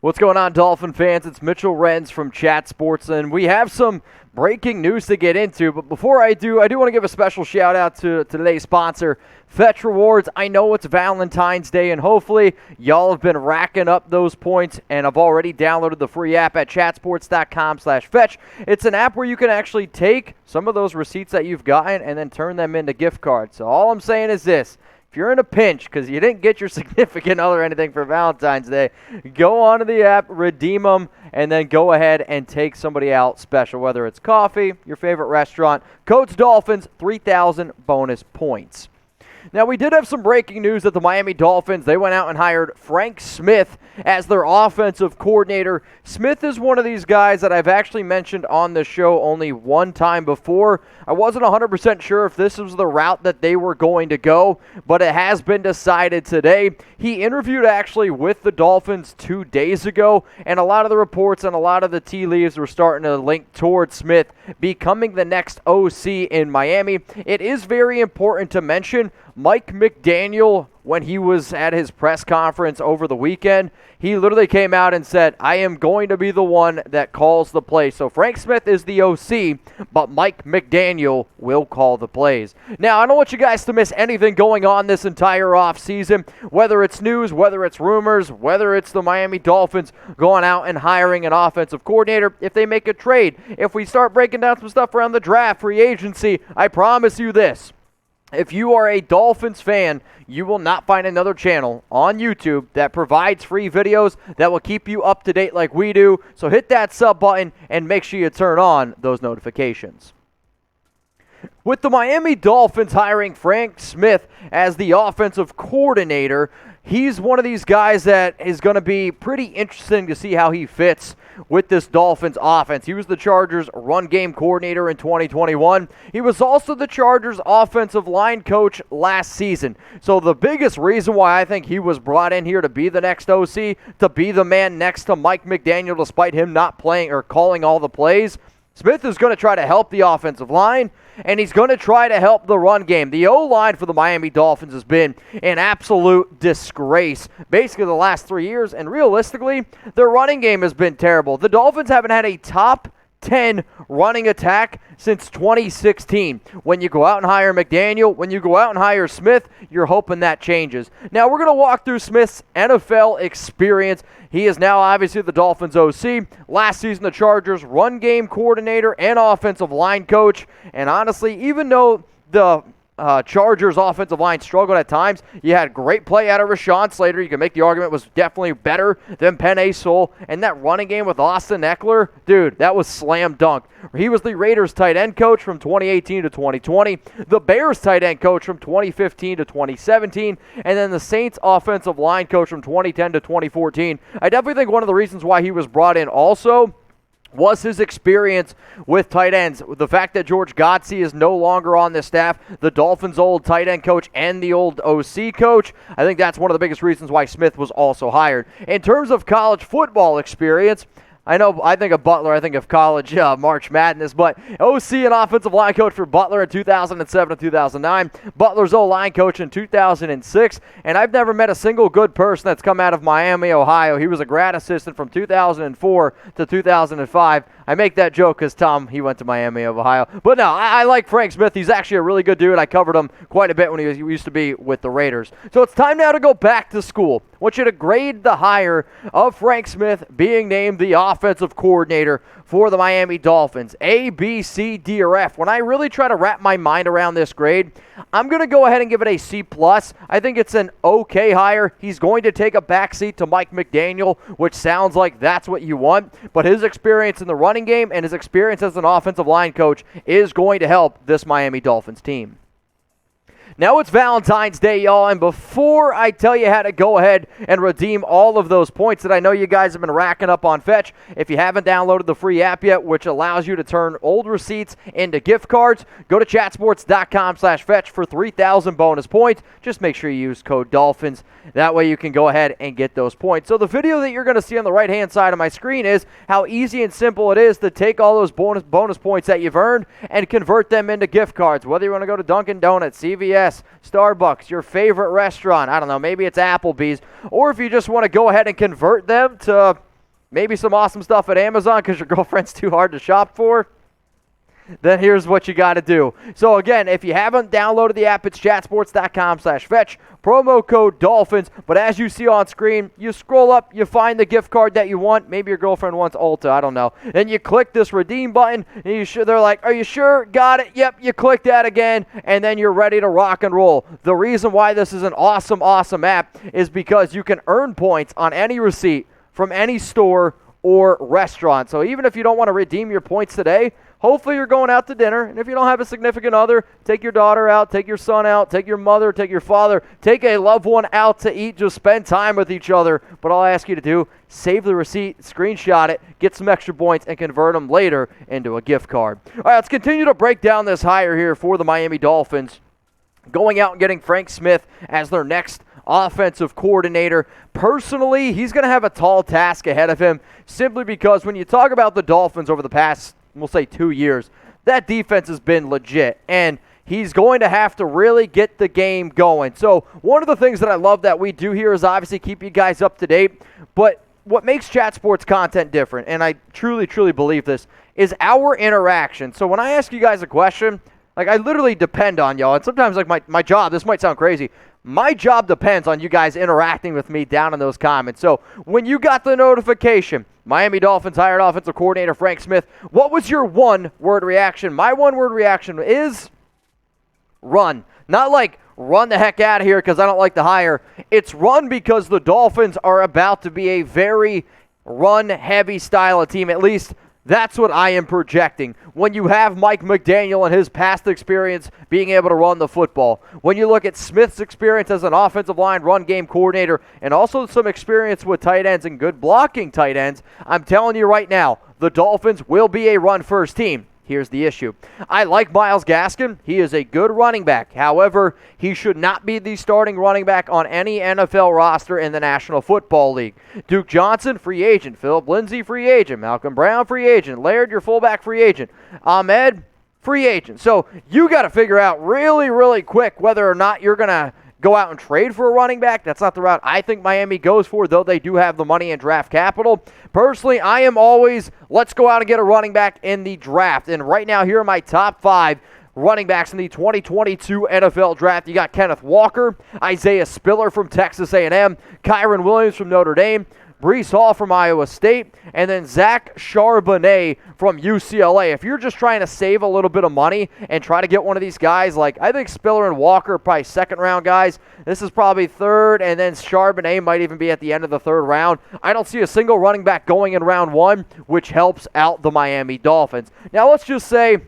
What's going on, Dolphin fans? It's Mitchell Renz from Chat Sports, and we have some breaking news to get into. But before I do want to give a special shout-out to today's sponsor, Fetch Rewards. I know it's Valentine's Day, and hopefully y'all have been racking up those points and have already downloaded the free app at chatsports.com/fetch. It's an app where you can actually take some of those receipts that you've gotten and then turn them into gift cards. So all I'm saying is this. If you're in a pinch because you didn't get your significant other anything for Valentine's Day, go onto the app, redeem them, and then go ahead and take somebody out special, whether it's coffee, your favorite restaurant. Code's Dolphins, 3,000 bonus points. Now, we did have some breaking news that the Miami Dolphins, they went out and hired Frank Smith as their offensive coordinator. Smith is one of these guys that I've actually mentioned on the show only one time before. I wasn't 100% sure if this was the route that they were going to go, but it has been decided today. He interviewed actually with the Dolphins 2 days ago, and a lot of the reports and a lot of the tea leaves were starting to link towards Smith becoming the next OC in Miami. It is very important to mention Mike McDaniel, when he was at his press conference over the weekend, he literally came out and said, I am going to be the one that calls the plays. So Frank Smith is the OC, but Mike McDaniel will call the plays. Now, I don't want you guys to miss anything going on this entire offseason, whether it's news, whether it's rumors, whether it's the Miami Dolphins going out and hiring an offensive coordinator, if they make a trade, if we start breaking down some stuff around the draft, free agency, I promise you this. If you are a Dolphins fan, you will not find another channel on YouTube that provides free videos that will keep you up to date like we do. So hit that sub button and make sure you turn on those notifications. With the Miami Dolphins hiring Frank Smith as the offensive coordinator, he's one of these guys that is going to be pretty interesting to see how he fits with this Dolphins offense. He was the Chargers run game coordinator in 2021. He was also the Chargers offensive line coach last season. So the biggest reason why I think he was brought in here to be the next OC, to be the man next to Mike McDaniel despite him not playing or calling all the plays, Smith is going to try to help the offensive line, and he's going to try to help the run game. The O-line for the Miami Dolphins has been an absolute disgrace basically the last 3 years, and realistically, their running game has been terrible. The Dolphins haven't had a top 10 running attack since 2016. When you go out and hire McDaniel, when you go out and hire Smith, you're hoping that changes. Now, we're going to walk through Smith's NFL experience. He is now obviously the Dolphins OC. Last season, the Chargers run game coordinator and offensive line coach. And honestly, even though the Chargers offensive line struggled at times, you had great play out of Rashawn Slater. You can make the argument was definitely better than Penei Sewell. And that running game with Austin Eckler, dude, that was slam dunk. He was the Raiders tight end coach from 2018 to 2020, the Bears tight end coach from 2015 to 2017, and then the Saints offensive line coach from 2010 to 2014. I definitely think one of the reasons why he was brought in also was his experience with tight ends. The fact that George Godsey is no longer on the staff, the Dolphins' old tight end coach and the old OC coach, I think that's one of the biggest reasons why Smith was also hired. In terms of college football experience, I think of Butler, I think of college March Madness, but OC and offensive line coach for Butler in 2007 to 2009, Butler's O-line coach in 2006, and I've never met a single good person that's come out of Miami, Ohio. He was a grad assistant from 2004 to 2005. I make that joke because Tom, he went to Miami of Ohio. But no, I like Frank Smith. He's actually a really good dude. I covered him quite a bit when he used to be with the Raiders. So it's time now to go back to school. I want you to grade the hire of Frank Smith being named the offensive coordinator for the Miami Dolphins. A, B, C, D, or F. When I really try to wrap my mind around this grade, I'm going to go ahead and give it a C+. I think it's an okay hire. He's going to take a backseat to Mike McDaniel, which sounds like that's what you want. But his experience in the running game and his experience as an offensive line coach is going to help this Miami Dolphins team. Now it's Valentine's Day, y'all, and before I tell you how to go ahead and redeem all of those points that I know you guys have been racking up on Fetch, if you haven't downloaded the free app yet, which allows you to turn old receipts into gift cards, go to chatsports.com/fetch for 3,000 bonus points. Just make sure you use code Dolphins. That way you can go ahead and get those points. So the video that you're going to see on the right-hand side of my screen is how easy and simple it is to take all those bonus points that you've earned and convert them into gift cards. Whether you want to go to Dunkin' Donuts, CVS, Starbucks, your favorite restaurant, I don't know, maybe it's Applebee's, or if you just want to go ahead and convert them to maybe some awesome stuff at Amazon because your girlfriend's too hard to shop for, then here's what you got to do. So again, if you haven't downloaded the app, it's chatsports.com/fetch, promo code Dolphins. But as you see on screen, you scroll up, you find the gift card that you want. Maybe your girlfriend wants Ulta, I don't know. And you click this redeem button, and they're like, are you sure? Got it? Yep, you click that again, and then you're ready to rock and roll. The reason why this is an awesome, awesome app is because you can earn points on any receipt from any store or restaurant. So even if you don't want to redeem your points today, hopefully you're going out to dinner, and if you don't have a significant other, take your daughter out, take your son out, take your mother, take your father, take a loved one out to eat, just spend time with each other. But all I ask you to do, save the receipt, screenshot it, get some extra points, and convert them later into a gift card. All right, let's continue to break down this hire here for the Miami Dolphins, going out and getting Frank Smith as their next offensive coordinator. Personally, he's going to have a tall task ahead of him simply because when you talk about the Dolphins over the past, we'll say 2 years, that defense has been legit, and he's going to have to really get the game going. So one of the things that I love that we do here is obviously keep you guys up to date, but what makes Chat Sports content different, and I truly, truly believe this, is our interaction. So when I ask you guys a question, like I literally depend on y'all, and sometimes like my job, this might sound crazy, my job depends on you guys interacting with me down in those comments. So when you got the notification, Miami Dolphins hired offensive coordinator Frank Smith, what was your one-word reaction? My one-word reaction is run. Not like run the heck out of here because I don't like the hire. It's run because the Dolphins are about to be a very run-heavy style of team. At least that's what I am projecting. When you have Mike McDaniel and his past experience being able to run the football, when you look at Smith's experience as an offensive line run game coordinator, and also some experience with tight ends and good blocking tight ends, I'm telling you right now, the Dolphins will be a run-first team. Here's the issue. I like Myles Gaskin. He is a good running back. However, he should not be the starting running back on any NFL roster in the National Football League. Duke Johnson, free agent. Philip Lindsay, free agent. Malcolm Brown, free agent. Laird, your fullback, free agent. Ahmed, free agent. So you got to figure out really, really quick whether or not you're going to go out and trade for a running back. That's not the route I think Miami goes for, though they do have the money and draft capital. Personally, I am always, let's go out and get a running back in the draft. And right now, here are my top 5 running backs in the 2022 NFL Draft. You got Kenneth Walker, Isaiah Spiller from Texas A&M, Kyren Williams from Notre Dame, Breece Hall from Iowa State, and then Zach Charbonnet from UCLA. If you're just trying to save a little bit of money and try to get one of these guys, like I think Spiller and Walker are probably second-round guys. This is probably third, and then Charbonnet might even be at the end of the third round. I don't see a single running back going in round 1, which helps out the Miami Dolphins. Now, let's just say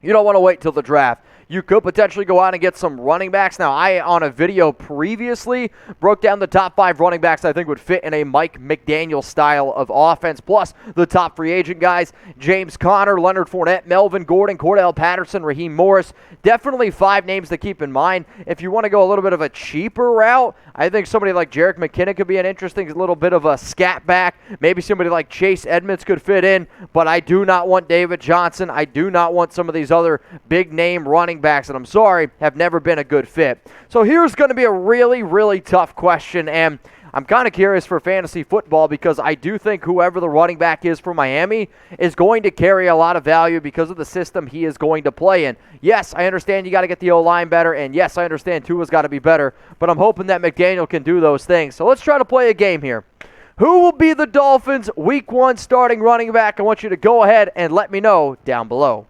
you don't want to wait till the draft. You could potentially go out and get some running backs. Now, I, on a video previously, broke down the top 5 running backs I think would fit in a Mike McDaniel style of offense, plus the top free agent guys, James Conner, Leonard Fournette, Melvin Gordon, Cordarrelle Patterson, Raheem Morris. Definitely 5 names to keep in mind. If you want to go a little bit of a cheaper route, I think somebody like Jerick McKinnon could be an interesting little bit of a scat back. Maybe somebody like Chase Edmonds could fit in, but I do not want David Johnson. I do not want some of these other big-name running backs, and I'm sorry, have never been a good fit. So here's going to be a really, really tough question, and I'm kind of curious for fantasy football because I do think whoever the running back is for Miami is going to carry a lot of value because of the system he is going to play in. Yes, I understand you got to get the O-line better, and yes, I understand Tua's got to be better, but I'm hoping that McDaniel can do those things. So let's try to play a game here. Who will be the Dolphins' Week 1 starting running back? I want you to go ahead and let me know down below.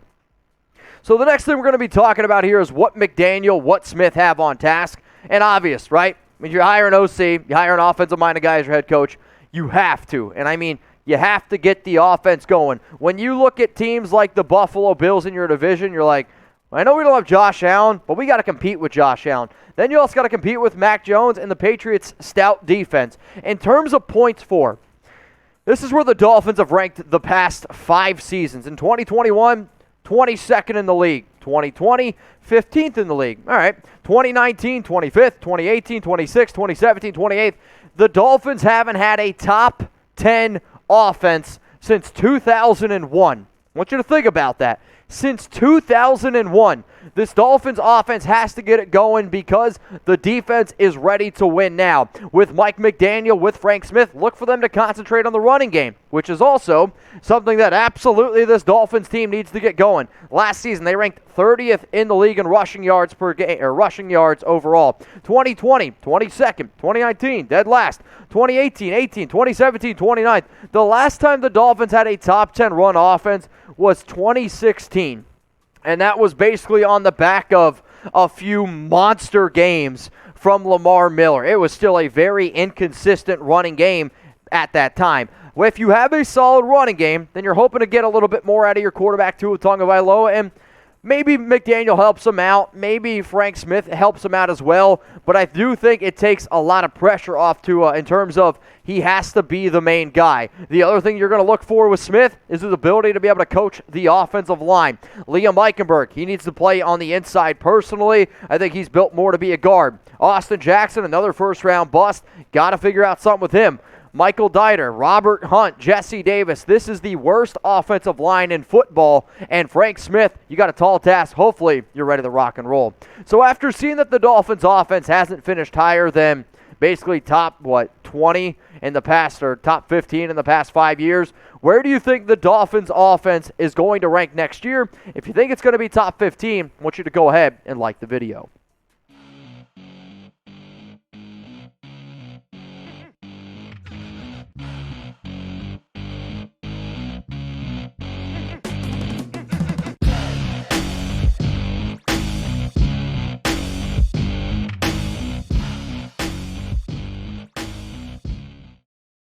So the next thing we're going to be talking about here is what McDaniel, what Smith have on task. And obvious, right? I mean, you hire an OC, you hire an offensive-minded guy as your head coach, you have to. And I mean, you have to get the offense going. When you look at teams like the Buffalo Bills in your division, you're like, I know we don't have Josh Allen, but we got to compete with Josh Allen. Then you also got to compete with Mac Jones and the Patriots' stout defense. In terms of points for, this is where the Dolphins have ranked the past 5 seasons. In 2021, 22nd in the league. 2020, 15th in the league. All right. 2019, 25th. 2018, 26th. 2017, 28th. The Dolphins haven't had a top 10 offense since 2001. I want you to think about that. since 2001. This Dolphins offense has to get it going because the defense is ready to win now. With Mike McDaniel, with Frank Smith, look for them to concentrate on the running game, which is also something that absolutely this Dolphins team needs to get going. Last season, they ranked 30th in the league in rushing yards per game, or rushing yards overall. 2020, 22nd. 2019, dead last. 2018, 18, 2017, 29th. The last time the Dolphins had a top 10 run offense was 2016. And that was basically on the back of a few monster games from Lamar Miller. It was still a very inconsistent running game at that time. Well, if you have a solid running game, then you're hoping to get a little bit more out of your quarterback, Tua Tagovailoa, and maybe McDaniel helps him out. Maybe Frank Smith helps him out as well. But I do think it takes a lot of pressure off Tua in terms of he has to be the main guy. The other thing you're going to look for with Smith is his ability to be able to coach the offensive line. Liam Eichenberg, he needs to play on the inside personally. I think he's built more to be a guard. Austin Jackson, another first-round bust. Got to figure out something with him. Michael Dieter, Robert Hunt, Jesse Davis. This is the worst offensive line in football. And Frank Smith, you got a tall task. Hopefully, you're ready to rock and roll. So after seeing that the Dolphins offense hasn't finished higher than basically top, 20 in the past, or top 15 in the past 5 years, where do you think the Dolphins offense is going to rank next year? If you think it's going to be top 15, I want you to go ahead and like the video.